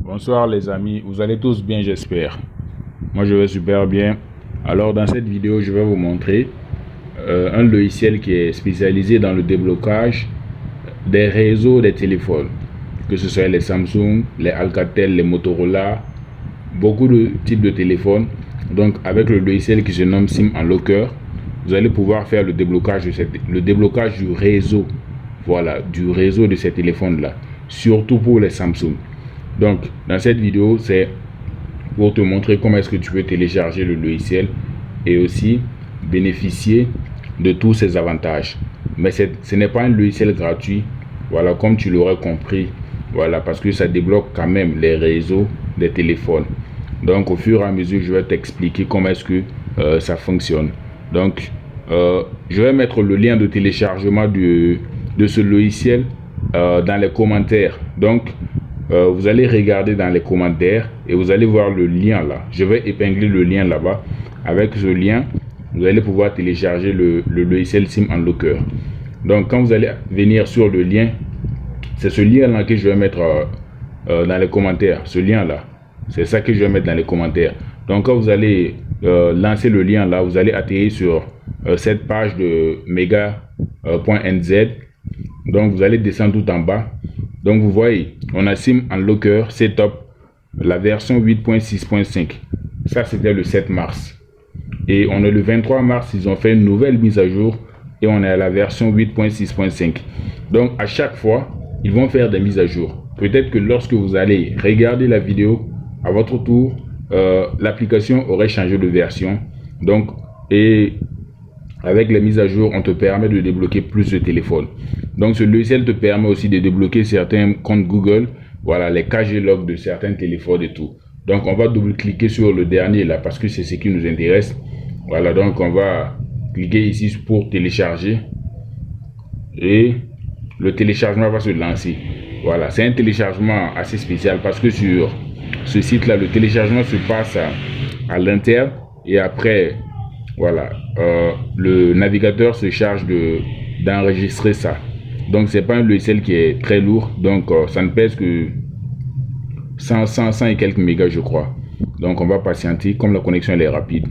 Bonsoir les amis, vous allez tous bien j'espère. Moi je vais super bien. Alors dans cette vidéo je vais vous montrer un logiciel qui est spécialisé dans le déblocage des réseaux des téléphones. Que ce soit les Samsung, les Alcatel, les Motorola, beaucoup de types de téléphones. Donc avec le logiciel qui se nomme SIM Unlocker, vous allez pouvoir faire le déblocage du réseau. Voilà, du réseau de ces téléphones là. Surtout pour les Samsung. Donc, dans cette vidéo, c'est pour te montrer comment est-ce que tu peux télécharger le logiciel et aussi bénéficier de tous ses avantages. Mais ce n'est pas un logiciel gratuit, voilà, comme tu l'aurais compris, voilà, parce que ça débloque quand même les réseaux des téléphones. Donc, au fur et à mesure, je vais t'expliquer comment est-ce que ça fonctionne. Donc, je vais mettre le lien de téléchargement de ce logiciel dans les commentaires. Donc, vous allez regarder dans les commentaires et vous allez voir le lien là. Je vais épingler le lien là-bas. Avec ce lien, vous allez pouvoir télécharger le logiciel SIM Unlocker. Donc, quand vous allez venir sur le lien, c'est ce lien là que je vais mettre dans les commentaires. Ce lien là, c'est ça que je vais mettre dans les commentaires. Donc, quand vous allez lancer le lien là, vous allez atterrir sur cette page de mega.nz. Donc, vous allez descendre tout en bas. Donc, vous voyez, on a SIM Unlocker Setup, la version 8.6.5. Ça, c'était le 7 mars. Et on est le 23 mars, ils ont fait une nouvelle mise à jour. Et on est à la version 8.6.5. Donc, à chaque fois, ils vont faire des mises à jour. Peut-être que lorsque vous allez regarder la vidéo, à votre tour, l'application aurait changé de version. Donc, et avec les mises à jour, on te permet de débloquer plus de téléphones. Donc, ce logiciel te permet aussi de débloquer certains comptes Google. Voilà, les KG log de certains téléphones et tout. Donc, on va double-cliquer sur le dernier là parce que c'est ce qui nous intéresse. Voilà, donc on va cliquer ici pour télécharger. Et le téléchargement va se lancer. Voilà, c'est un téléchargement assez spécial parce que sur ce site-là, le téléchargement se passe à l'interne et après... Voilà, le navigateur se charge d'enregistrer ça. Donc, c'est pas un logiciel qui est très lourd. Donc, ça ne pèse que 100 et quelques mégas, je crois. Donc, on va patienter comme la connexion elle est rapide.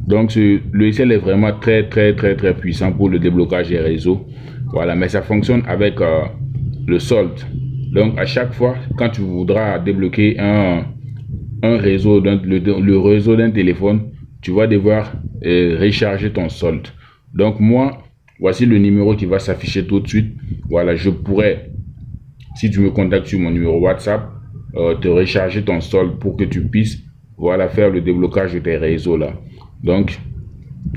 Donc, ce logiciel est vraiment très puissant pour le déblocage des réseaux. Voilà, mais ça fonctionne avec le solde. Donc, à chaque fois, quand tu voudras débloquer un réseau, le réseau d'un téléphone, tu vas devoir recharger ton solde. Donc moi, voici le numéro qui va s'afficher tout de suite. Voilà, je pourrais, si tu me contactes sur mon numéro WhatsApp, te recharger ton solde pour que tu puisses, voilà, faire le déblocage de tes réseaux là. Donc,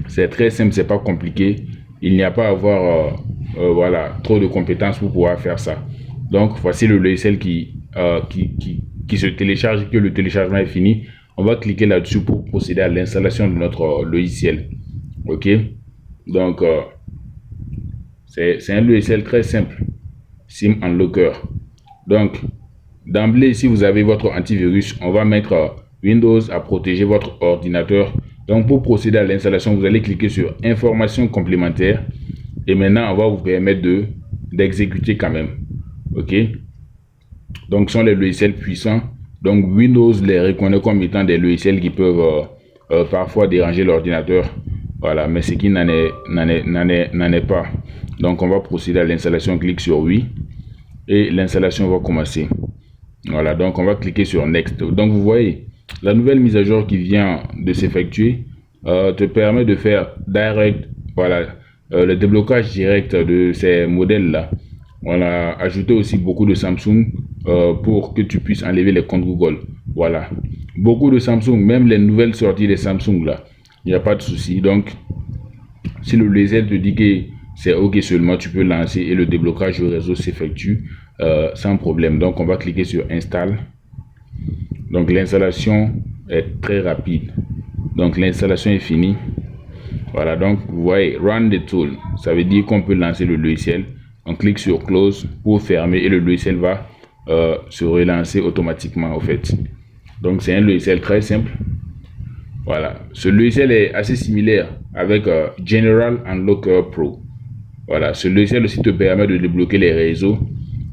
c'est très simple, c'est pas compliqué. Il n'y a pas à avoir, voilà, trop de compétences pour pouvoir faire ça. Donc, voici le logiciel qui se télécharge, que le téléchargement est fini. On va cliquer là-dessus pour procéder à l'installation de notre logiciel. Ok, donc c'est un logiciel très simple, SIM Unlocker. Donc d'emblée, si vous avez votre antivirus, on va mettre Windows à protéger votre ordinateur. Donc pour procéder à l'installation, vous allez cliquer sur informations complémentaires et maintenant on va vous permettre d'exécuter quand même. Ok, donc ce sont les logiciels puissants. Donc Windows les reconnaît comme étant des logiciels qui peuvent parfois déranger l'ordinateur. Voilà, mais ce qui n'en est pas. Donc on va procéder à l'installation, clique sur oui. Et l'installation va commencer. Voilà, donc on va cliquer sur Next. Donc vous voyez, la nouvelle mise à jour qui vient de s'effectuer te permet de faire direct, voilà, le déblocage direct de ces modèles-là. On a ajouté aussi beaucoup de Samsung pour que tu puisses enlever les comptes Google. Voilà. Beaucoup de Samsung, même les nouvelles sorties des Samsung là, il n'y a pas de souci. Donc, si le logiciel te dit que c'est OK seulement, tu peux lancer et le déblocage du réseau s'effectue sans problème. Donc, on va cliquer sur Install. Donc, l'installation est très rapide. Donc, l'installation est finie. Voilà, donc vous voyez, Run the tool. Ça veut dire qu'on peut lancer le logiciel. On clique sur Close pour fermer et le logiciel va se relancer automatiquement en fait. Donc c'est un logiciel très simple. Voilà, ce logiciel est assez similaire avec General Unlocker Pro. Voilà, ce logiciel aussi te permet de débloquer les réseaux.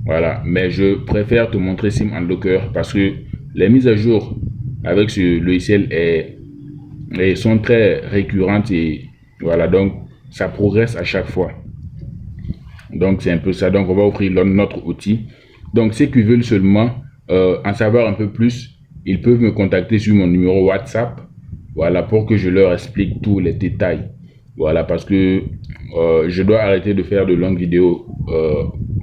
Voilà, mais je préfère te montrer SIM Unlocker parce que les mises à jour avec ce logiciel sont très récurrentes et voilà, donc ça progresse à chaque fois. Donc c'est un peu ça. Donc on va offrir notre outil. Donc ceux qui veulent seulement en savoir un peu plus, ils peuvent me contacter sur mon numéro WhatsApp. Voilà, pour que je leur explique tous les détails. Voilà, parce que je dois arrêter de faire de longues vidéos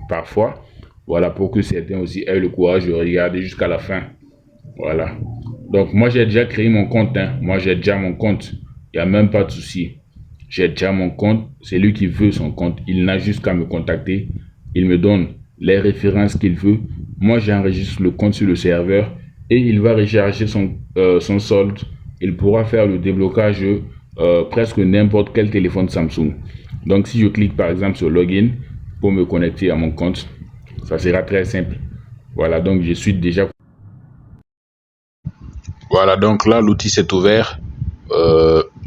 parfois. Voilà, pour que certains aussi aient le courage de regarder jusqu'à la fin. Voilà. Donc moi j'ai déjà créé mon compte. Moi j'ai déjà mon compte. Il n'y a même pas de souci. J'ai déjà mon compte. C'est lui qui veut son compte. Il n'a juste qu'à me contacter. Il me donne les références qu'il veut. Moi j'enregistre le compte sur le serveur et il va recharger son solde. Il pourra faire le déblocage presque n'importe quel téléphone Samsung. Donc si je clique par exemple sur login pour me connecter à mon compte, ça sera très simple. Voilà, donc je suis déjà. Voilà, donc là l'outil s'est ouvert.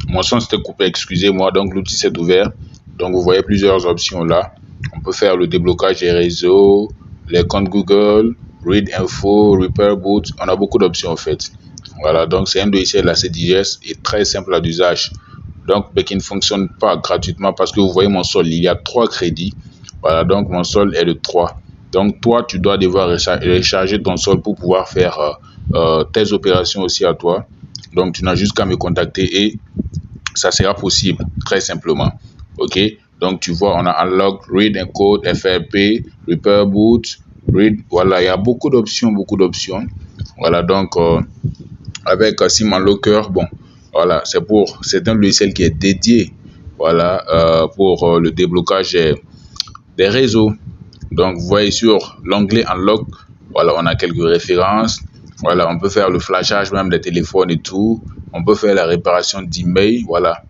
Mon son s'était coupé, excusez-moi. Donc l'outil s'est ouvert. Donc vous voyez plusieurs options là. On peut faire le déblocage des réseaux, les comptes Google, Read Info, Repair Boot. On a beaucoup d'options en fait. Voilà, donc c'est un logiciel assez digeste et très simple à l'usage. Donc, mais qui ne fonctionne pas gratuitement parce que vous voyez mon solde, il y a 3 crédits. Voilà, donc mon solde est de 3. Donc, toi, tu dois devoir recharger ton solde pour pouvoir faire tes opérations aussi à toi. Donc, tu n'as juste qu'à me contacter et ça sera possible, très simplement. OK? Donc, tu vois, on a Unlock, Read Encode, FRP, Repair Boot, Read. Voilà, il y a beaucoup d'options, beaucoup d'options. Voilà, donc, avec Simon Locker, bon, voilà, c'est un logiciel qui est dédié, voilà, pour le déblocage des réseaux. Donc, vous voyez sur l'onglet Unlock, voilà, on a quelques références. Voilà, on peut faire le flashage même des téléphones et tout. On peut faire la réparation d'email, voilà.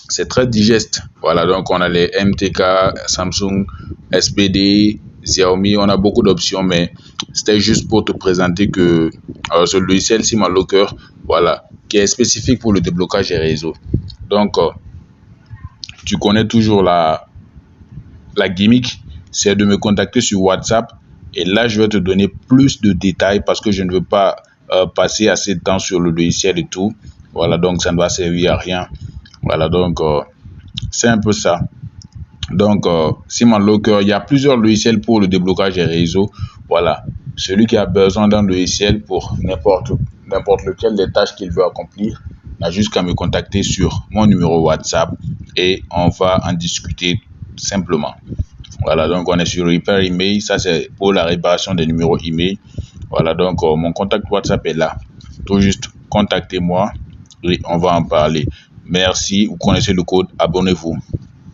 C'est très digeste. Voilà, donc on a les MTK, Samsung, SPD, Xiaomi, on a beaucoup d'options, mais c'était juste pour te présenter que ce logiciel Simon Locker, voilà, qui est spécifique pour le déblocage des réseaux. Donc, tu connais toujours la gimmick, c'est de me contacter sur WhatsApp et là, je vais te donner plus de détails parce que je ne veux pas passer assez de temps sur le logiciel et tout. Voilà, donc ça ne va servir à rien. Voilà, donc c'est un peu ça. Donc, Simon Locker, il y a plusieurs logiciels pour le déblocage des réseaux. Voilà, celui qui a besoin d'un logiciel pour n'importe lequel des tâches qu'il veut accomplir, n'a juste qu'à me contacter sur mon numéro WhatsApp et on va en discuter simplement. Voilà, donc on est sur Repair Email. Ça, c'est pour la réparation des numéros email. Voilà, donc mon contact WhatsApp est là. Tout juste contactez-moi et on va en parler. Merci. Vous connaissez le code. Abonnez-vous.